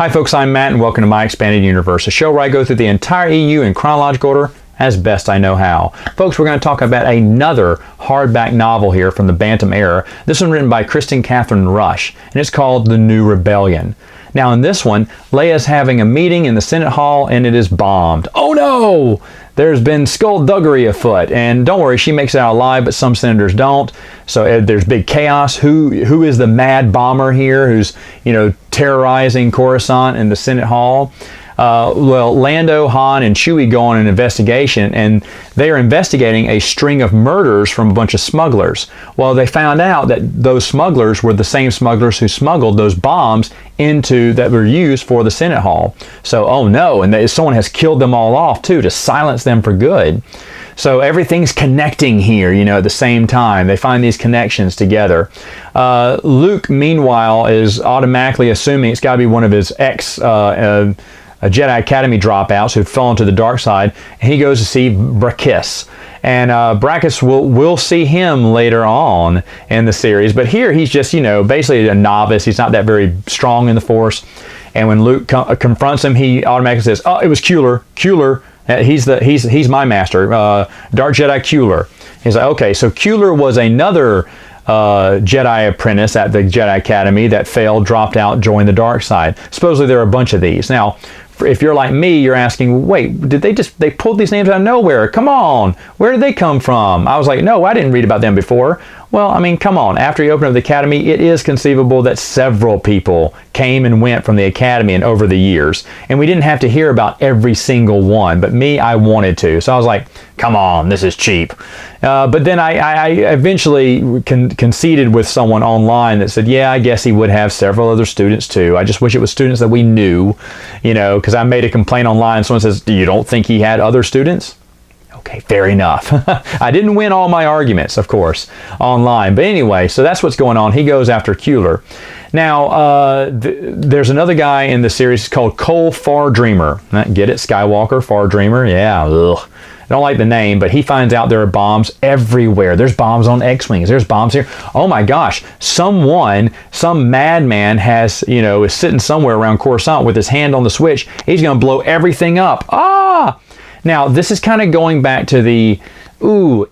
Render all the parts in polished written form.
Hi folks, I'm Matt and welcome to My Expanded Universe, a show where I go through the entire EU in chronological order as best I know how. Folks, we're going to talk about another hardback novel here from the Bantam era. This one written by Kristine Kathryn Rusch, and it's called The New Rebellion. Now in this one, Leia's having a meeting in the Senate Hall and it is bombed. Oh no! There's been skullduggery afoot, and don't worry, she makes it out alive, but some senators don't. So there's big chaos. Who is the mad bomber here who's, terrorizing Coruscant in the Senate Hall? Well, Lando, Han, and Chewie go on an investigation, and they are investigating a string of murders from a bunch of smugglers. Well, they found out that those smugglers were the same smugglers who smuggled those bombs that were used for the Senate Hall. So, oh no, and someone has killed them all off too to silence them for good. So everything's connecting here, at the same time. They find these connections together. Luke, meanwhile, is automatically assuming it's got to be one of his Jedi Academy dropouts who fell into the dark side, and he goes to see Brakis. And Brakis, we'll see him later on in the series, but here he's just, basically a novice. He's not that very strong in the Force. And when Luke confronts him, he automatically says, "Oh, it was Kueller. Kueller, he's my master, Dark Jedi Kueller." He's like, okay, so Kueller was another Jedi apprentice at the Jedi Academy that failed, dropped out, joined the dark side. Supposedly there are a bunch of these. Now, if you're like me, you're asking, wait, did they pulled these names out of nowhere? Come on, where did they come from? I was like, no, I didn't read about them before. Well, I mean, come on. After he opened up the Academy, it is conceivable that several people came and went from the Academy and over the years. And we didn't have to hear about every single one. But me, I wanted to. So I was like, come on, this is cheap. But then I eventually conceded with someone online that said, yeah, I guess he would have several other students too. I just wish it was students that we knew, because I made a complaint online. Someone says, you don't think he had other students? Okay, fair enough. I didn't win all my arguments, of course, online. But anyway, so that's what's going on. He goes after Kueller. Now, there's another guy in the series called Cole Fardreamer. Get it? Skywalker, Fardreamer? Yeah, ugh. I don't like the name, but he finds out there are bombs everywhere. There's bombs on X-Wings. There's bombs here. Oh my gosh, some madman is sitting somewhere around Coruscant with his hand on the switch. He's going to blow everything up. Ah! Now, this is kind of going back to the 90s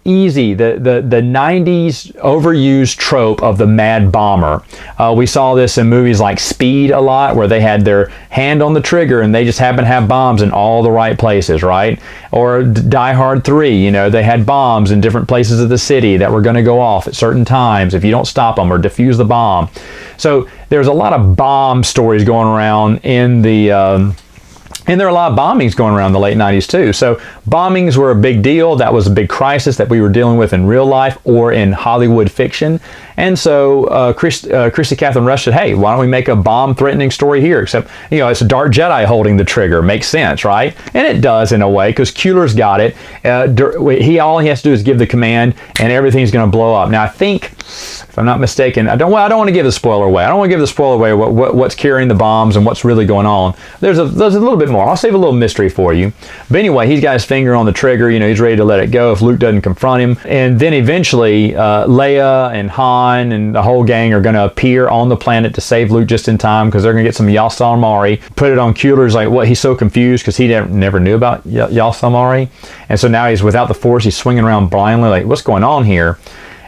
overused trope of the mad bomber. We saw this in movies like Speed a lot, where they had their hand on the trigger and they just happen to have bombs in all the right places, right? Or Die Hard 3, they had bombs in different places of the city that were going to go off at certain times if you don't stop them or defuse the bomb. So there's a lot of bomb stories going around in the... And there are a lot of bombings going around in the late 90s too. So bombings were a big deal. That was a big crisis that we were dealing with in real life or in Hollywood fiction. And so Kristine Kathryn Rusch said, hey, why don't we make a bomb-threatening story here? Except, it's a Dark Jedi holding the trigger. Makes sense, right? And it does in a way, because Kueller's got it. All he has to do is give the command, and everything's going to blow up. Now, I think, if I'm not mistaken, I don't want to give the spoiler away. I don't want to give the spoiler away what's carrying the bombs and what's really going on. There's a little bit more. I'll save a little mystery for you. But anyway, he's got his finger on the trigger. He's ready to let it go if Luke doesn't confront him. And then eventually, Leia and Han and the whole gang are going to appear on the planet to save Luke just in time, because they're going to get some Yalsamari. Put it on Kueller's like, what? He's so confused because he never knew about Yalsamari. And so now he's without the Force. He's swinging around blindly like, what's going on here?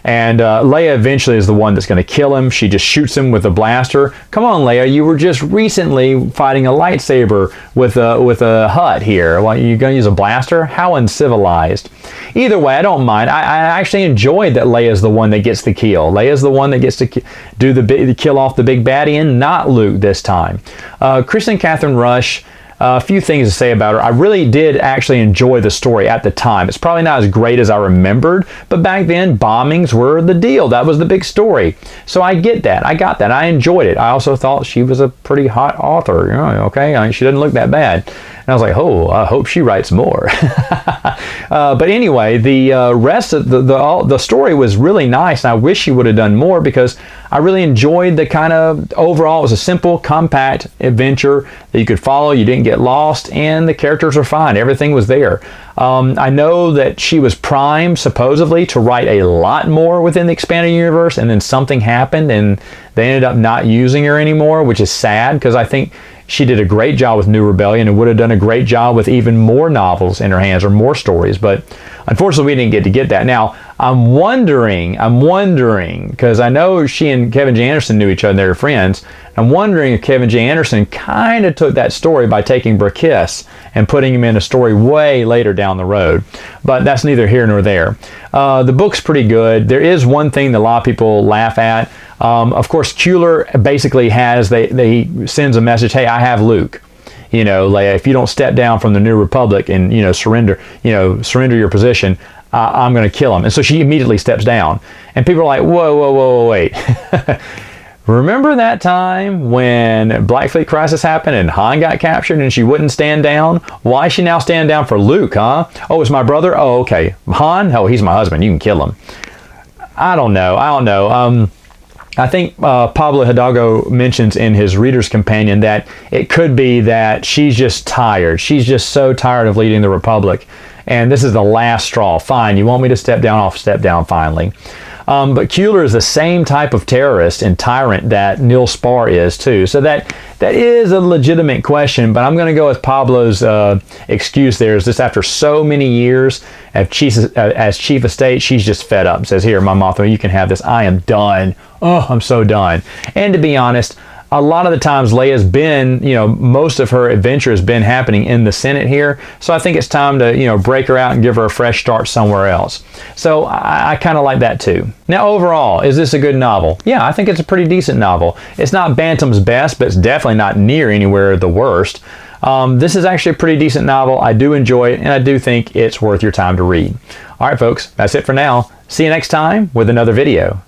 And Leia eventually is the one that's going to kill him. She just shoots him with a blaster. Come on, Leia, you were just recently fighting a lightsaber with a Hutt here. Well, you're going to use a blaster? How uncivilized. Either way, I don't mind. I actually enjoyed that Leia's the one that gets the kill. Leia's the one that gets to do the kill off the big baddie, and not Luke this time. Kristine Kathryn Rusch. A few things to say about her. I really did actually enjoy the story at the time. It's probably not as great as I remembered, but back then bombings were the deal. That was the big story. So I get that. I got that. I enjoyed it. I also thought she was a pretty hot author. Okay, she doesn't look that bad. And I was like, oh, I hope she writes more. But anyway, the rest of the story was really nice, and I wish she would have done more, because I really enjoyed the kind of, overall, it was a simple, compact adventure that you could follow. You didn't get lost, and the characters were fine. Everything was there. I know that she was primed, supposedly, to write a lot more within the expanded universe, and then something happened, and they ended up not using her anymore, which is sad, because I think she did a great job with New Rebellion and would have done a great job with even more novels in her hands or more stories. But unfortunately, we didn't get that. Now, I'm wondering, because I know she and Kevin J. Anderson knew each other and they were friends. I'm wondering if Kevin J. Anderson kind of took that story by taking Brakiss and putting him in a story way later down the road. But that's neither here nor there. The book's pretty good. There is one thing that a lot of people laugh at. Of course, Kueller basically has, they sends a message, hey, I have Luke. You know, like, if you don't step down from the New Republic and, you know, surrender your position, I'm going to kill him. And so she immediately steps down. And people are like, whoa, wait. Remember that time when Black Fleet Crisis happened and Han got captured and she wouldn't stand down? Why is she now standing down for Luke, huh? Oh, it's my brother? Oh, okay. Han? Oh, he's my husband. You can kill him. I don't know. I think Pablo Hidalgo mentions in his Reader's Companion that it could be that she's just tired. She's just so tired of leading the Republic. And this is the last straw. Fine, you want me to step down? I'll step down finally. But Kueller is the same type of terrorist and tyrant that Neil Spar is too. So that is a legitimate question, but I'm going to go with Pablo's excuse there is just after so many years as chief of state, she's just fed up. Says, here, my Mothra, you can have this. I am done. Oh, I'm so done. And to be honest, a lot of the times Leia's been, you know, most of her adventure has been happening in the Senate here. So I think it's time to, you know, break her out and give her a fresh start somewhere else. So I kind of like that too. Now overall, is this a good novel? Yeah, I think it's a pretty decent novel. It's not Bantam's best, but it's definitely not near anywhere the worst. This is actually a pretty decent novel. I do enjoy it, and I do think it's worth your time to read. All right, folks, that's it for now. See you next time with another video.